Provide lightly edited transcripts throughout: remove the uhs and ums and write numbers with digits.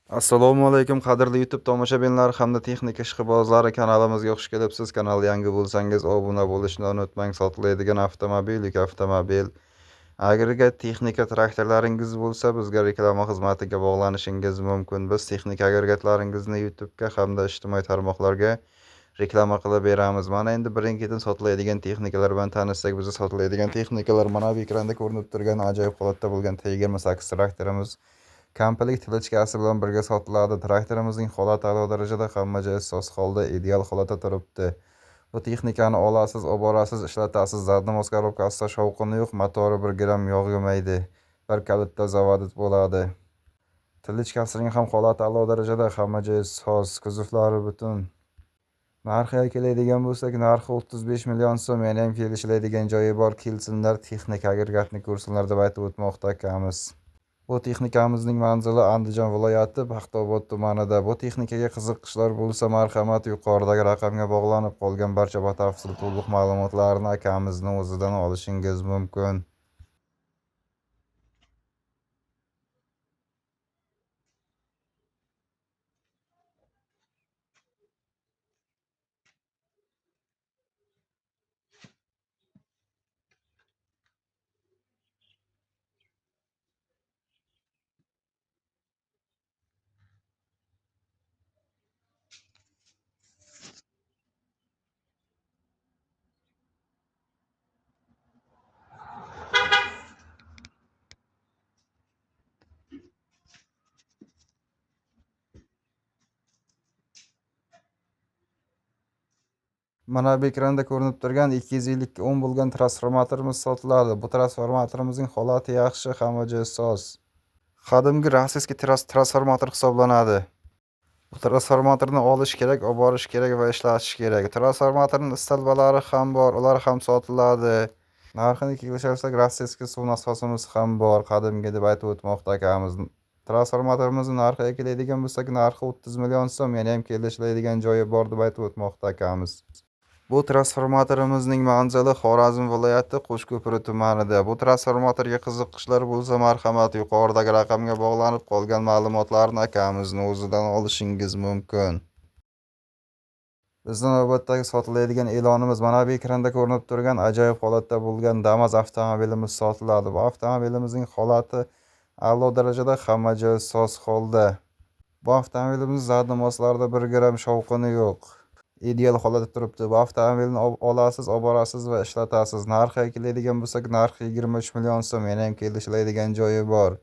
Assalomu alaykum qadrli YouTube tomoshabinlari hamda texnika ishqibozlari, kanalimizga xush kelibsiz. Kanal yangi bo'lsangiz obuna bo'lishni unutmang. Sotiladigan avtomobil, yuk avtomobil, agregat texnika traktorlaringiz bo'lsa bizga reklama xizmatiga bog'lanishingiz mumkin. Biz texnika agregatlaringizni YouTube'ga hamda ijtimoiy tarmoqlarga reklama qilib beramiz. Mana endi birin-ketin sotiladigan texnikalar bilan tanishsak, bizda sotiladigan texnikalar mana bu ekranda ko'rinib turgan ajoyib holatda bo'lgan T28 traktorimiz komplekt tilichkasi bilan birga sotiladi. Traktorimizning holati a'lo darajada, hamma joyi soz holda, ideal holatda turibdi. Bu texnikani olasiz, olib borasiz, ishlatasiz. Zadnimoz korobkasida shovqini yo'q, motori 1 gram yog' yemaydi. Bir kalitda zavodit bo'ladi. Tilichkasining ham holati a'lo darajada, hamma joyi soz, kuzovlari butun. Narxiga keladigan bo'lsak, narxi 35 million so'm, yana ham kelishiladigan joyi bor. Kelsinlar, texnika agregatni ko'rsinlar deb aytib o'tmoqda akamiz. Bu texnikamizning manzili Andijon viloyati Paxtaobod tumanida. Bu texnikaga qiziqishlar bo'lsa, marhamat, yuqoridagi raqamga bog'lanib, qolgan barcha batafsil to'liq ma'lumotlarni akamizning o'zidan olishingiz mumkin. Mana bu ekranda ko'rinib turgan 250 ohm bo'lgan transformatorimiz sotiladi. Bu transformatorimizning holati yaxshi, hamma joyi soz. Qadimgi rossiyskiy transformator hisoblanadi. Bu transformatorni olish kerak, olib borish kerak va ishlatish kerak. Transformatorning istalbalari ham bor, ular ham sotiladi. Narxini kelishirsak, rossiyskiy suv nasosimiz ham bor, qadimgi deb aytib o'tmoqda akamiz. Transformatorimizni narxiga keladigan bo'lsak, narxi 30 million so'm, yana ham kelishiladigan joyi bor deb aytib o'tmoqda akamiz. Bu transformatorimizning manzili Xorazm viloyati Qo'shko'pir tumanida. Bu transformatorga qiziqishlar bo'lsa, marhamat, yuqoridagi raqamga bog'lanib, qolgan ma'lumotlarni akamizning o'zidan olishingiz mumkin. Bizning navbatdagi sotiladigan e'lonimiz mana bu ekranda ko'rinib turgan ajoyib holatda bo'lgan Damas avtomobilimiz sotiladi. Bu avtomobilimizning holati a'lo darajada, hamma joyi soz holda. Bu avtomobilimiz zadnimoslarida 1 gram shovqini yo'q. Ideal holatda turibdi. Bu avtomobilni olasiz, olib borasiz va ishlatasiz. Narxiga keladigan bo'lsak, narxi 23 million so'm, yana ham kelishiladigan joyi bor.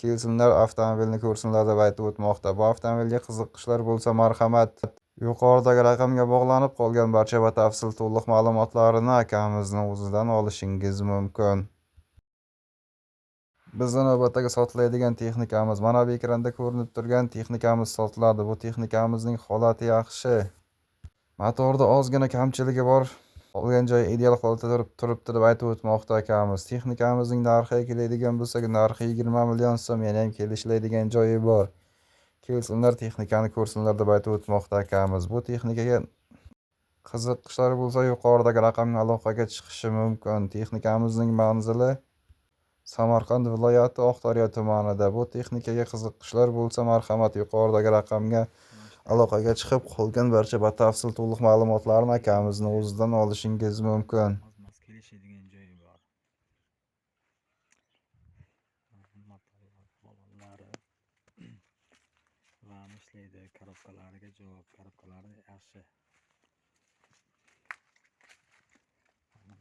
Kelsinlar, avtomobilni ko'rsinlar deb aytib o'tmoqda. Bu avtomobilga qiziqishlar bo'lsa, marhamat, yuqoridagi raqamga bog'lanib, qolgan barcha batafsil to'liq ma'lumotlarini akamizning o'zidan olishingiz mumkin. Bizning navbatdagi sotiladigan texnikamiz mana bu ekranda ko'rinib turgan texnikamiz sotiladi. Bu texnikamizning holati yaxshi. Motorda ozgina kamchiligi bor. Qolgan joyi ideal holatda turibdi deb aytib o'tmoqda akamiz. Texnikamizning narxiga keladigan bo'lsak, narxi 20 million so'm, yana ham kelishiladigan joyi bor. Kelsinlar, texnikani ko'rsinlar deb aytib o'tmoqda akamiz. Bu texnikaga qiziqishlar bo'lsa, yuqoridagi raqamga aloqaga chiqishi mumkin. Texnikamizning manzili Samarqand viloyati Oqdaryo tumanida. Bu texnikaga qiziqishlar bo'lsa, marhamat, yuqoridagi raqamga aloqaga chiqib, qolgan barcha batafsil to'liq ma'lumotlarni akamizning o'zidan olishingiz mumkin. Kelishadigan joyi bor. Balonlari va ishlaydi. Korobkalariga javob, korobkalari yaxshi.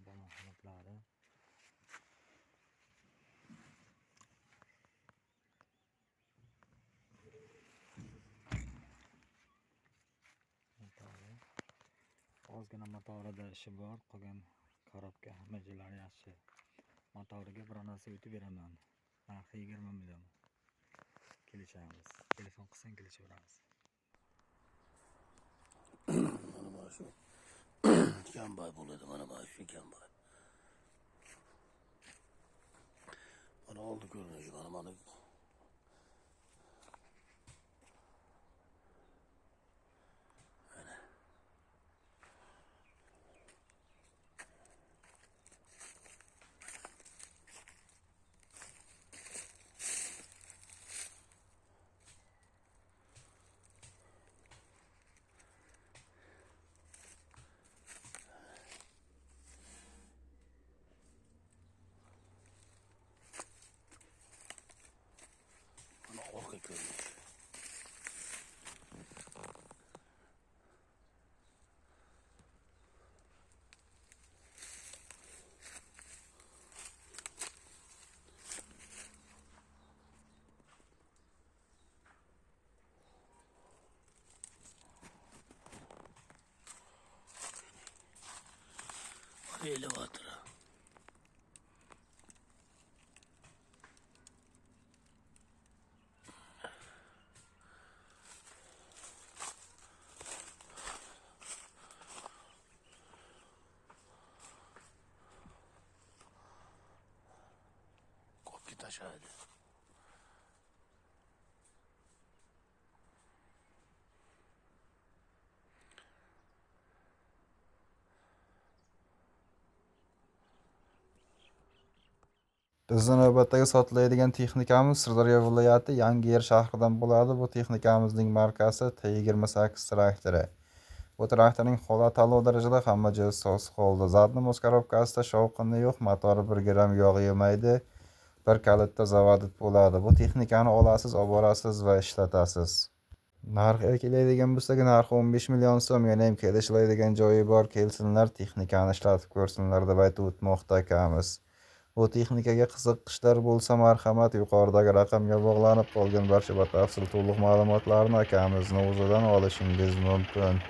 Balon holatlari. Ozgina motorida ishi bor, qolgan korobka hamma joylari yaxshi. Motoriga bir narsa o'tib beraman. Narxi 20 million. Kelishamiz. Telefon qilsang kelishaveramiz. Mana shu kambay bo'ladi, mana shu kambay. Mana oldi ko'rinishi, mana elevator. Kopya taşıydı. Bizni navbatdagi sotiladigan texnikamiz Sirdaryo viloyati Yangiyer shahridan bo'ladi. Bu texnikamizning markasi T28 traktori. Bu traktorning holati a'lo darajada, hamma joyi soz holda. Zadni muz korobkasida shovqini yo'q, motori 1 gram yog' yemaydi. Bir kalitda zavodit bo'ladi. Bu texnikani olasiz, olib borasiz va ishlatasiz. Narxiga keladigan bo'lsak, narxi 15 million so'm. Yana ham kelishiladigan joyi bor, kelsinlar, texnikani ishlatib ko'rsinlar deb aytib o'tmoqda akamiz. Bu texnikaga qiziqishlar bo'lsa, marhamat, yuqoridagi raqamga bog'lanib, qolgan barcha batafsil to'liq ma'lumotlarni akamizni o'zidan olishingiz mumkin.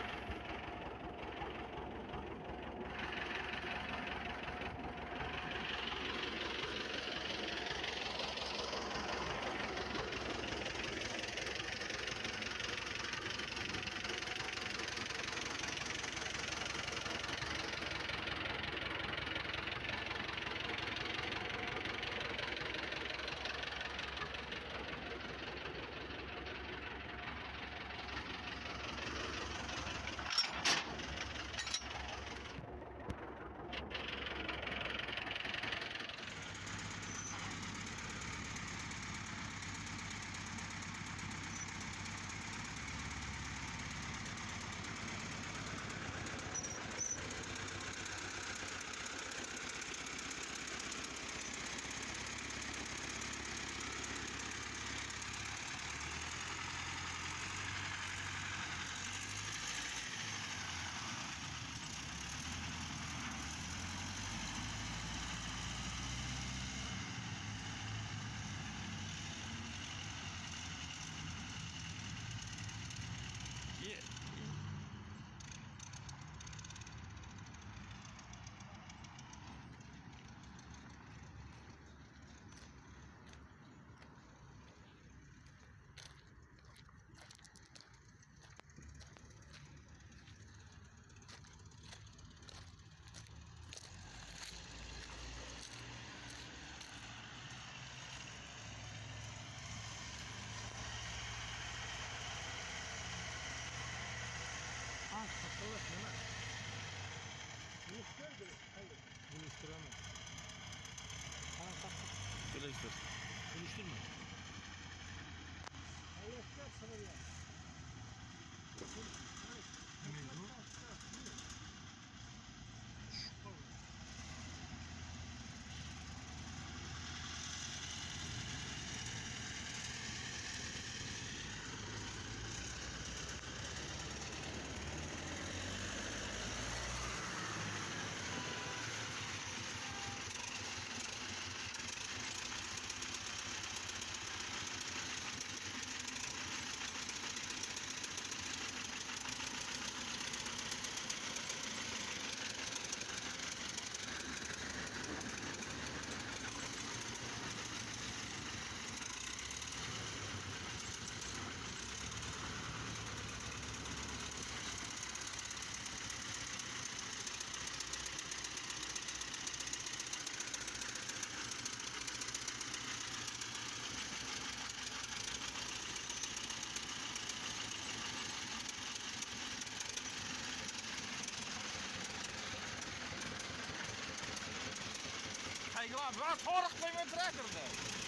Hayvan, ben tarih koymayı bırakırdı.